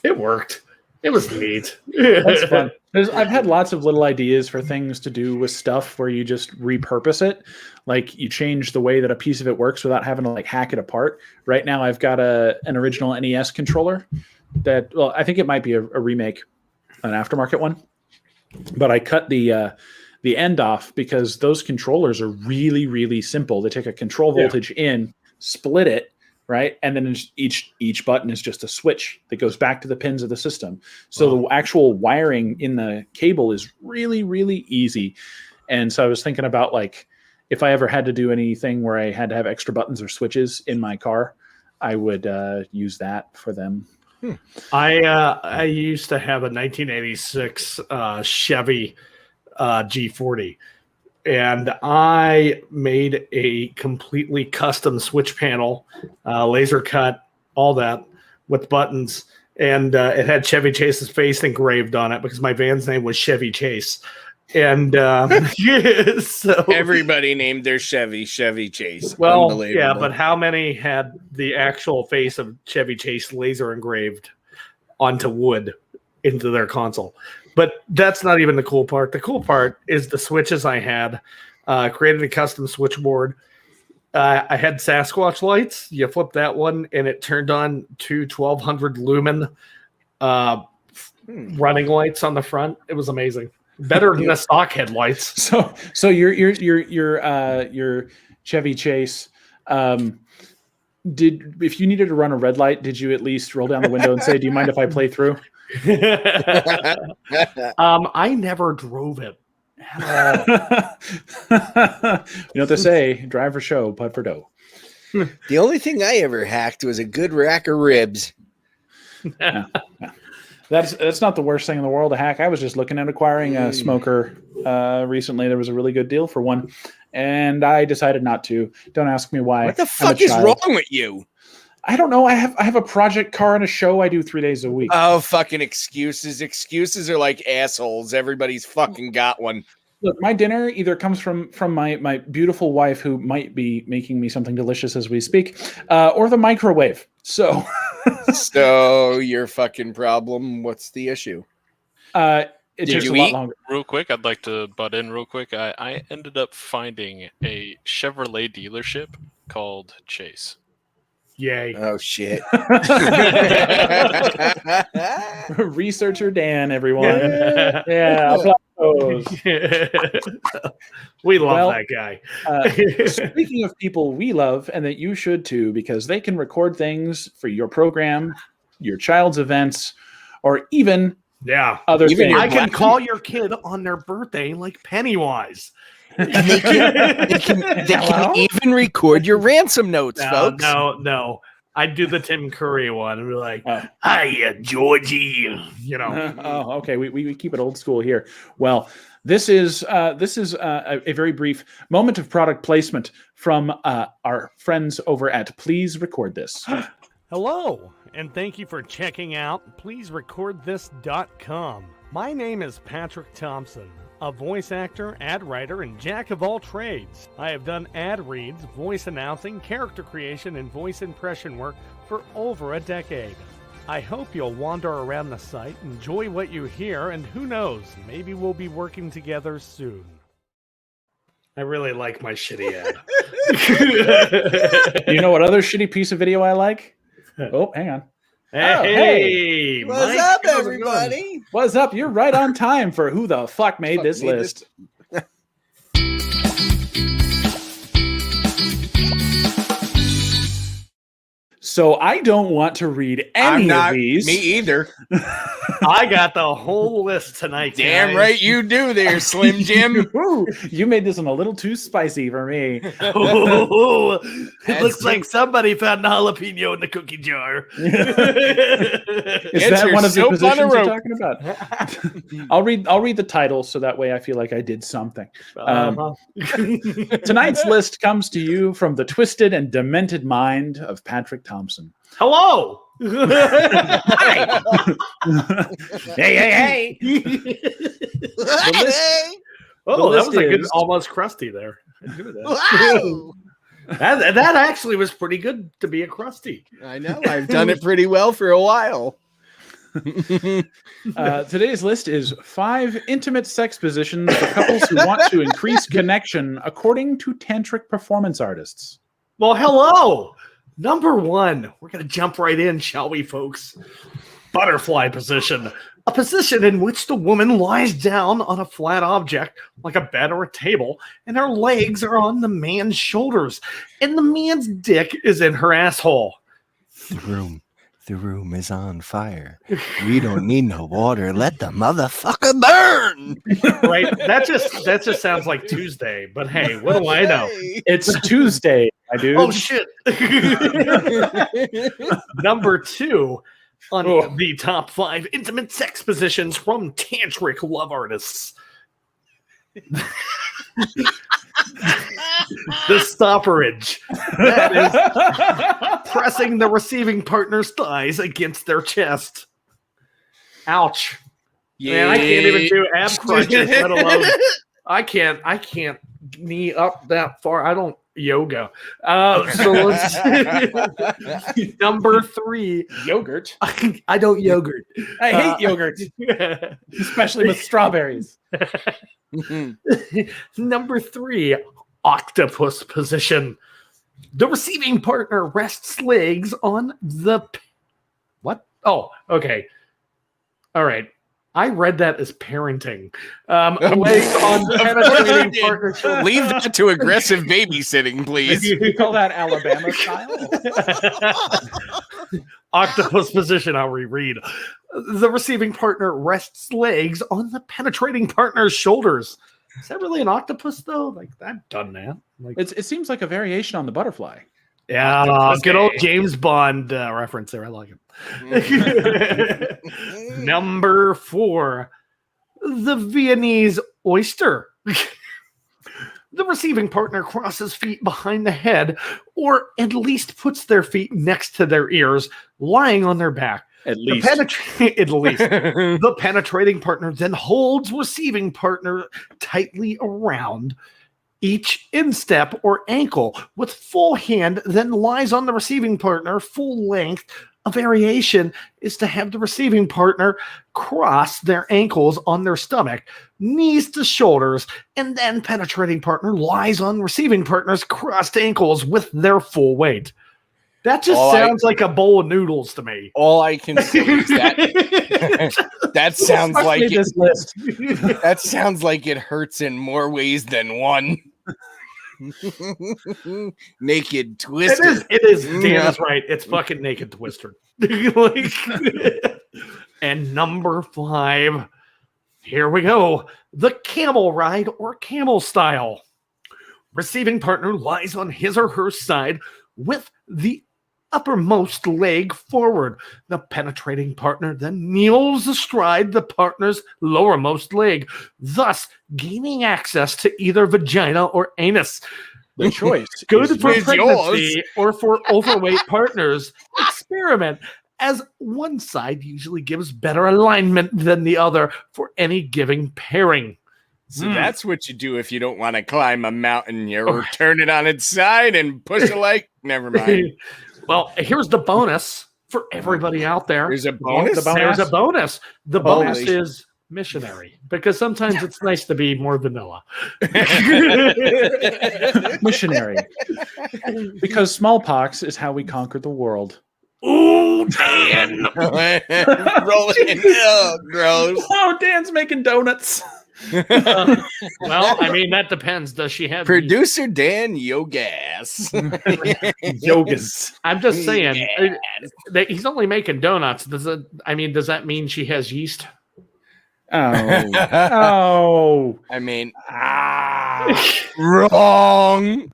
It worked. It was neat. That's fun. I've had lots of little ideas for things to do with stuff where you just repurpose it. Like you change the way that a piece of it works without having to like hack it apart. Right now I've got an original NES controller that, well, I think it might be a remake, an aftermarket one. But I cut the end off because those controllers are really, really simple. They take a control voltage in, split it, right? And then each button is just a switch that goes back to the pins of the system. So the actual wiring in the cable is really, really easy. And so I was thinking about like, if I ever had to do anything where I had to have extra buttons or switches in my car, I would use that for them. I used to have a 1986 Chevy G40. And I made a completely custom switch panel, laser cut, all that with buttons. And it had Chevy Chase's face engraved on it because my van's name was Chevy Chase. And so everybody named their Chevy Chase. Well, yeah, but how many had the actual face of Chevy Chase laser engraved onto wood into their console? But that's not even the cool part. The cool part is the switches I had. Created a custom switchboard. I had Sasquatch lights. You flip that one, and it turned on two 1200 lumen running lights on the front. It was amazing. Better than the stock headlights. So your Chevy Chase. If you needed to run a red light, did you at least roll down the window and say, "Do you mind if I play through?" I never drove it. You know what they say: drive for show, putt for dough. The only thing I ever hacked was a good rack of ribs. Yeah. That's not the worst thing in the world to hack. I was just looking at acquiring a smoker recently. There was a really good deal for one, and I decided not to. Don't ask me why. What the fuck is wrong with you? I don't know. I have a project car and a show I do 3 days a week. Oh, fucking excuses. Excuses are like assholes. Everybody's fucking got one. Look, my dinner either comes from my beautiful wife, who might be making me something delicious as we speak, or the microwave. So your fucking problem. What's the issue? It takes a lot longer. Real quick, I'd like to butt in real quick. I ended up finding a Chevrolet dealership called Chase. Yay. Oh, shit. Researcher Dan, everyone. Yeah. Applause. We love that guy. Speaking of people we love, and that you should too, because they can record things for your program, your child's events, or even other things. I can call your kid on their birthday like Pennywise. They can even record your ransom notes, folks. No. I'd do the Tim Curry one and be like, "Hiya, Georgie," you know. Okay. We keep it old school here. Well, This is a very brief moment of product placement from our friends over at Please Record This. Hello, and thank you for checking out PleaseRecordThis.com. My name is Patrick Thompson, a voice actor, ad writer, and jack of all trades. I have done ad reads, voice announcing, character creation, and voice impression work for over a decade. I hope you'll wander around the site, enjoy what you hear, and who knows, maybe we'll be working together soon. I really like my shitty ad. You know what other shitty piece of video I like? Oh, hang on. Hey, What's Mike, up, how's it going? everybody? What's up? You're right on time for who the fuck made this list. So I don't want to read any of these. Me either. I got the whole list tonight. Damn guys. right you do there, Slim Jim. Ooh, you made this one a little too spicy for me. Ooh, it That's looks like deep. somebody found a jalapeno in the cookie jar. Is Get that your one of the soap on a positions you're rope. talking about? I'll read the title so that way I feel like I did something. Tonight's list comes to you from the twisted and demented mind of Patrick Thompson. Hello. Hi. hey. Oh, The that list was a good, is- almost crusty there. I knew that. Wow. That actually was pretty good to be a crusty. I know. I've done it pretty well for a while. Today's list is 5 intimate sex positions for couples who want to increase connection according to tantric performance artists. Well, hello. Number 1. We're going to jump right in, shall we, folks? Butterfly position. A position in which the woman lies down on a flat object, like a bed or a table, and her legs are on the man's shoulders, and the man's dick is in her asshole. The room is on fire. We don't need no water. Let the motherfucker burn. Right? That just sounds like Tuesday, but hey, what do I know? It's Tuesday, my dude. Oh shit. Number 2 on the top 5 intimate sex positions from tantric love artists. The stopperage. That is pressing the receiving partner's thighs against their chest. Ouch. Man, I can't even do ab crunches, let alone I can't knee up that far. I don't yoga. So let's number 3. Yogurt. I don't yogurt. I hate yogurt, especially with strawberries. Number 3, octopus position. The receiving partner rests legs on the what? Oh, okay. All right. I read that as parenting. Legs on the penetrating partner shoulder. Leave that to aggressive babysitting, please. You call that Alabama style? Octopus position, I'll reread. The receiving partner rests legs on the penetrating partner's shoulders. Is that really an octopus, though? Like, I've done that. Like, It seems like a variation on the butterfly. yeah, octopus good old day. James Bond reference there. I like it. Number 4, the Viennese Oyster. The receiving partner crosses feet behind the head, or at least puts their feet next to their ears, lying on their back. At least. The penetrating partner then holds receiving partner tightly around each instep or ankle with full hand, then lies on the receiving partner full length. A variation is to have the receiving partner cross their ankles on their stomach, knees to shoulders, and then penetrating partner lies on receiving partner's crossed ankles with their full weight. That just sounds like a bowl of noodles to me. All I can say is that that sounds like it, this list. that sounds like it hurts in more ways than one. Naked twisted. It is. Dan is right. It's fucking naked twister. Like, and number 5, here we go. The camel ride or camel style. Receiving partner lies on his or her side with the uppermost leg forward. The penetrating partner then kneels astride the partner's lowermost leg, thus gaining access to either vagina or anus. The choice Good is for yours. pregnancy or for overweight partners. Experiment, as one side usually gives better alignment than the other for any given pairing. So that's what you do if you don't want to climb a mountain. You turn it on its side and push a leg. Never mind. Well, here's the bonus for everybody out there. There's a bonus. There's a bonus. The bonus Holy- is missionary, because sometimes it's nice to be more vanilla. missionary. Because smallpox is how we conquered the world. Ooh, Dan! Rolling. Oh, gross. Oh, Dan's making donuts. Well, I mean, that depends. Does she have Producer Dan Yogas. Yogas. I'm just saying that he's only making donuts. Does that mean she has yeast? Oh. Oh. I mean, wrong.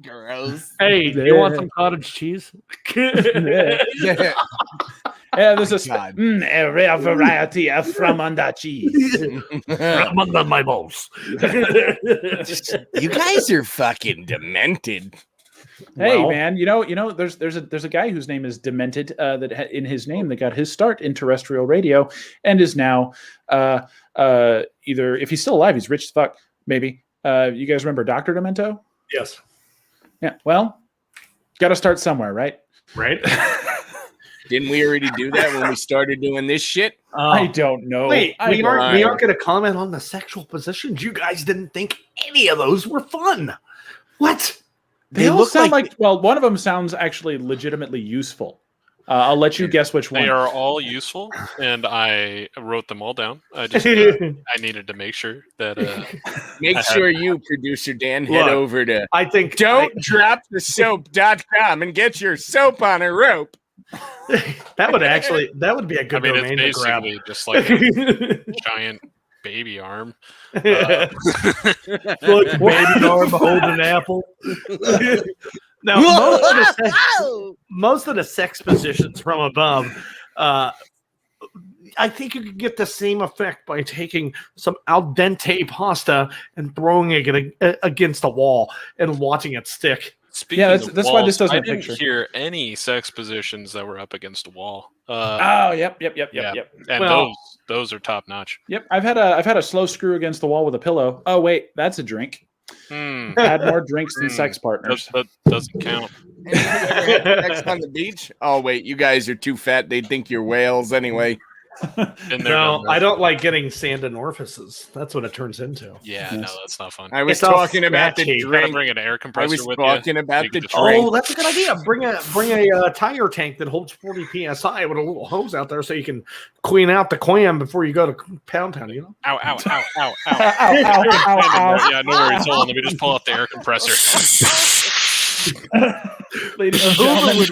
Gross. Hey, do you want some cottage cheese? Yeah, there's a, God. a rare variety of from under cheese. From under my balls. You guys are fucking demented. Hey, Well- man, you know, there's a guy whose name is Demented in his name that got his start in terrestrial radio and is now either, if he's still alive, he's rich as fuck. Maybe you guys remember Dr. Demento? Yes. Yeah. Well, got to start somewhere, right? Right? Didn't we already do that when we started doing this shit? I don't know. Wait, I we don't aren't know. going to comment on the sexual positions. You guys didn't think any of those were fun. What? They all sound like well, one of them sounds actually legitimately useful. I'll let you guess which one. They are all useful, and I wrote them all down. I just I needed to make sure that Make sure you, producer Dan, head Look, over to I think don'tdropthesoap.com and get your soap on a rope. that would be a good I mean, domain to it's grab. basically just like a giant baby arm. Look, baby arm hold an apple. Now, most of the sex positions from above, I think you could get the same effect by taking some al dente pasta and throwing it against the wall and watching it stick. Speaking that's of why walls, this doesn't I have didn't picture. hear any sex positions that were up against a wall. Oh, yep. And Well- those are top notch. Yep. I've had a slow screw against the wall with a pillow. Oh wait, that's a drink. Had more drinks than sex partners. That doesn't count. Sex on the beach? Oh, wait, you guys are too fat. They'd think you're whales anyway. Been there, No, done that. I don't like getting sand in orifices. That's what it turns into. Yeah, Yes. no, that's not fun. I was It's all talking about the scratchy. You gotta drink. bring an air I compressor was with talking you. about You the get drink. Oh, that's a good idea. Bring a tire tank that holds 40 psi with a little hose out there, so you can clean out the clam before you go to Pound Town. You know. Ow, ow, ow, ow, ow. Ow. Yeah, no worries. Hold on. Let me just pull out the air compressor. Ladies and gentlemen,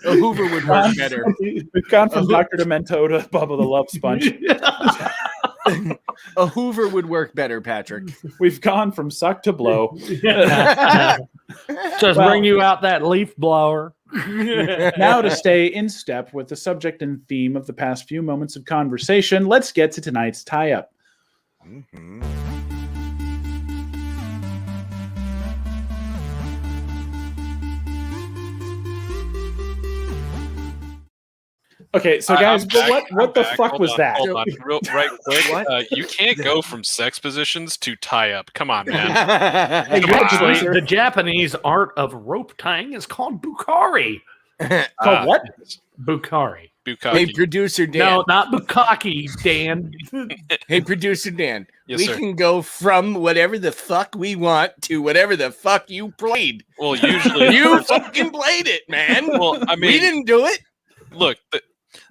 A Hoover would work better. we've gone from Dr. Demento to Bubba the Love Sponge. A Hoover would work better, Patrick. We've gone from suck to blow. Just Well- bring you out that leaf blower. Now, to stay in step with the subject and theme of the past few moments of conversation, let's get to tonight's tie-up. Okay, so guys, I'm back, what I'm the back. fuck Hold was on, that? Hold on, right quick. What? You can't go from sex positions to tie up. Come on, man. Hey, Come on, actually, producer. the Japanese art of rope tying is called bukari. Called what? Bukari. Hey, Bukkake. producer Dan. No, not bukaki, Dan. Hey, producer Dan. Yes, we sir. can go from whatever the fuck we want to whatever the fuck you played. Well, usually You fucking played it, man. Well, I we mean, didn't do it. look.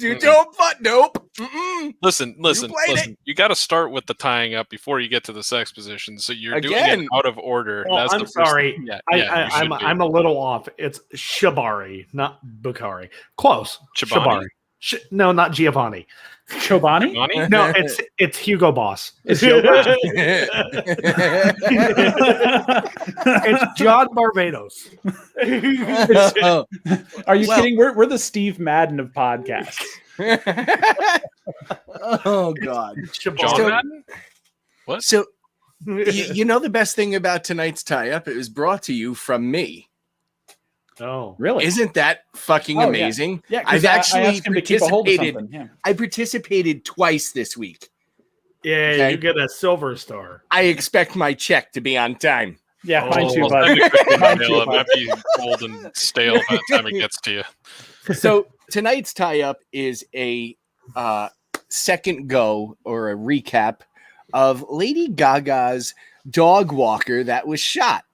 Dude, don't fuck. Nope. Mm-mm. Listen. played You got to start with the tying up before you get to the sex position. So you're doing Again. it out of order. Well, That's I'm the first sorry. thing. Yeah, you should be. I'm a little off. It's shibari, not bukari. Close. Shibari. No, not Giovanni. Chobani? Money? No, it's Hugo Boss. It's Giovanni. It's John Barbados. Oh. Are you kidding? We're the Steve Madden of podcasts. Oh God. John So- Madden? What? So you know the best thing about tonight's tie-up? It was brought to you from me. Oh, Really? Isn't that fucking Oh, yeah. amazing? Yeah, 'cause I've actually I asked him to keep a hold of participated. something. Yeah. I participated twice this week. yeah, Okay. you get a silver star. I expect my check to be on time. Yeah, mine too, Well, bud. send it quickly, Mine Dale. too, It might bud. be old and stale by the time it gets to you. So tonight's tie-up is a second go or a recap of Lady Gaga's dog walker that was shot.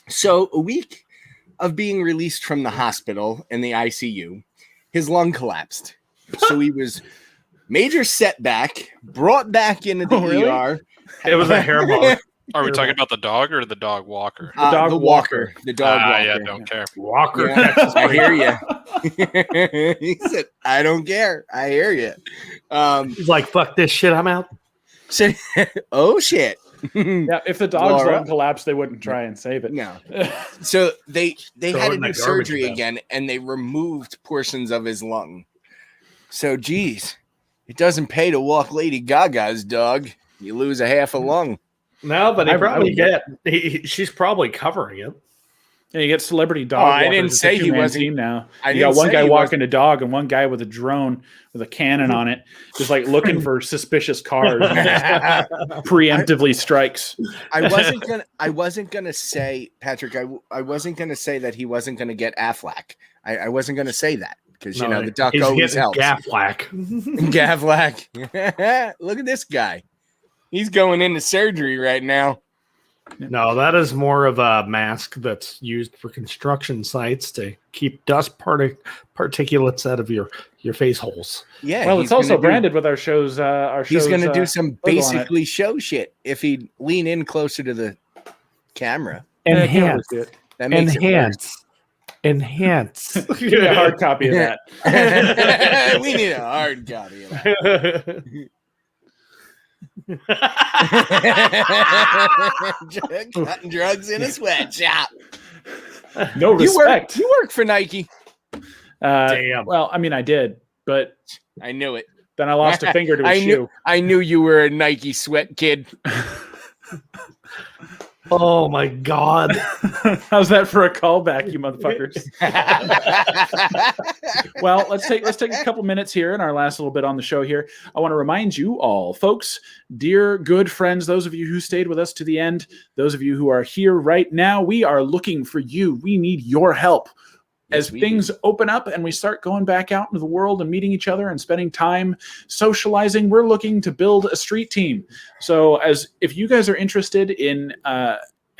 So a week of being released from the hospital in the ICU, his lung collapsed. So he was major setback, brought back into the Oh, really? ER. It was a hair mark. Are we talking about the dog or the dog walker? The dog walker. The dog walker. Yeah, don't care. Walker. Yeah, Texas I hear Ranger. you. He said, I don't care. I hear you. He's like, fuck this shit, I'm out. So, oh, shit. Yeah, if the dog's Laura? lung collapsed, they wouldn't try and save it. No. So they Throw had it to in the do garbage surgery bin. again, and they removed portions of his lung. So, geez, it doesn't pay to walk Lady Gaga's dog. You lose a half a lung. No, but he I probably would get. She's probably covering it. Yeah, you get celebrity dog. Oh, I walkers. didn't It's a say he two-man wasn't- team now. I You got didn't one say guy he walking a dog and one guy with a drone with a cannon on it, just like looking for suspicious cars. I Preemptively strikes. wasn't gonna say, Patrick. I wasn't gonna say that he wasn't gonna get Affleck. I wasn't gonna say that because you know the duck he's always getting helps. Gaflack. Gavlack. Look at this guy. He's going into surgery right now. No, that is more of a mask that's used for construction sites to keep dust particulates out of your face holes. Yeah. Well, he's it's also gonna do- branded with our show's. He's going to do some logo on it. basically show shit if he lean in closer to the camera. Yeah, you can always Enhance, do it. That makes enhance. You need a hard copy of that. it we need a hard copy of that. Cutting drugs in a sweatshop. No respect. You work for Nike. Damn. Well, I mean, I did, but I knew it. then I lost a finger to a I shoe. knew you were a Nike sweat kid. Oh my god. How's that for a callback, you motherfuckers? Well, let's take a couple minutes here in our last little bit on the show here. I want to remind you all, folks, dear good friends, those of you who stayed with us to the end, those of you who are here right now, we are looking for you. We need your help. As things open up and we start going back out into the world and meeting each other and spending time socializing, we're looking to build a street team. So if you guys are interested in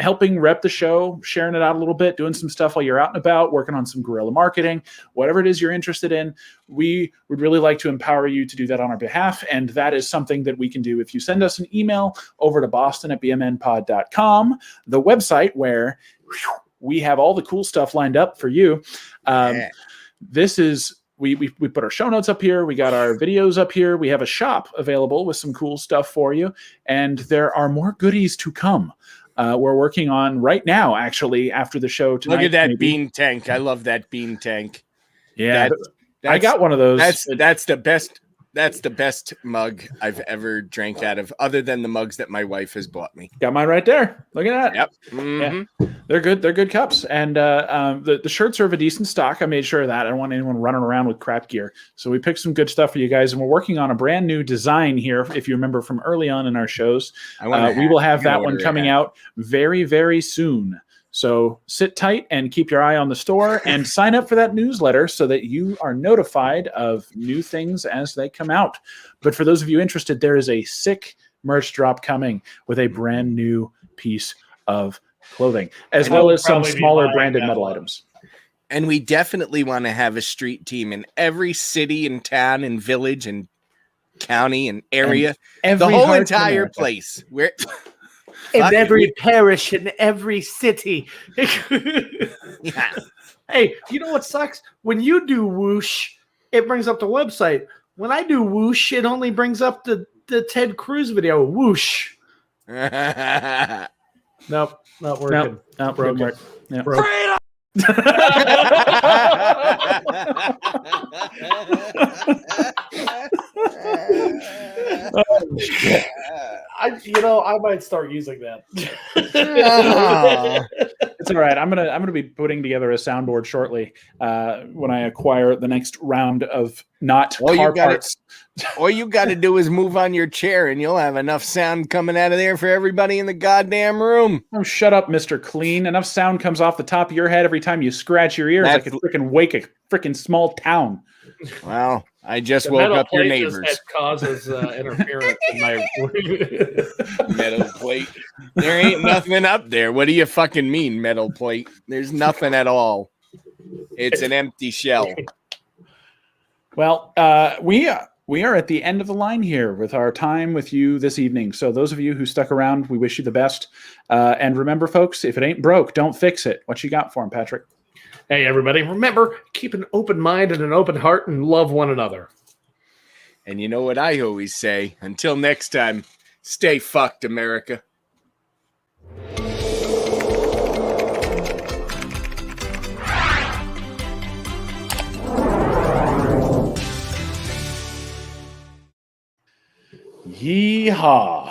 helping rep the show, sharing it out a little bit, doing some stuff while you're out and about, working on some guerrilla marketing, whatever it is you're interested in, we would really like to empower you to do that on our behalf. And that is something that we can do if you send us an email over to boston@bmnpod.com, the website where we have all the cool stuff lined up for you. This is, we put our show notes up here. We got our videos up here. We have a shop available with some cool stuff for you. And there are more goodies to come. We're working on right now, actually, after the show tonight. Look at that maybe. bean tank. I love that bean tank. Yeah, That's- I got one of those. That's the best. That's the best mug I've ever drank out of, other than the mugs that my wife has bought me. Got mine right there. Look at that. Yep. Mhm. They're good. They're good cups. And the shirts are of a decent stock. I made sure of that. I don't want anyone running around with crap gear. So we picked some good stuff for you guys. And we're working on a brand new design here. If you remember from early on in our shows, I want a we hat. will have I'm gonna that one order a coming hat. out very, very soon. So sit tight and keep your eye on the store and sign up for that newsletter so that you are notified of new things as they come out. But for those of you interested, there is a sick merch drop coming with a brand new piece of clothing, as And well I'll as some probably be smaller buying branded that metal one. items. And we definitely want to have a street team in every city and town and village and county and area. The Every whole heart in entire America. place. Where In Fuck, every parish, in every city. yeah. Hey, you know what sucks? When you do whoosh, it brings up the website. When I do whoosh, it only brings up the Ted Cruz video. Whoosh. Nope, not working. Nope, Broken. didn't work. Yeah. Broken. Oh, shit. I might start using that. It's all right. I'm gonna be putting together a soundboard shortly when I acquire the next round of not car parts. All you got to do is move on your chair, and you'll have enough sound coming out of there for everybody in the goddamn room. Oh, shut up, Mr. Clean. Enough sound comes off the top of your head every time you scratch your ears. I could freaking wake a freaking small town. Well, I just woke up your neighbors. That causes interference in my metal plate. There ain't nothing up there. What do you fucking mean, metal plate? There's nothing at all. It's an empty shell. Well, we are at the end of the line here with our time with you this evening. So those of you who stuck around, we wish you the best. And remember, folks, if it ain't broke, don't fix it. What you got for him, Patrick? Hey, everybody, remember, keep an open mind and an open heart and love one another. And you know what I always say? Until next time, stay fucked, America. Yeehaw.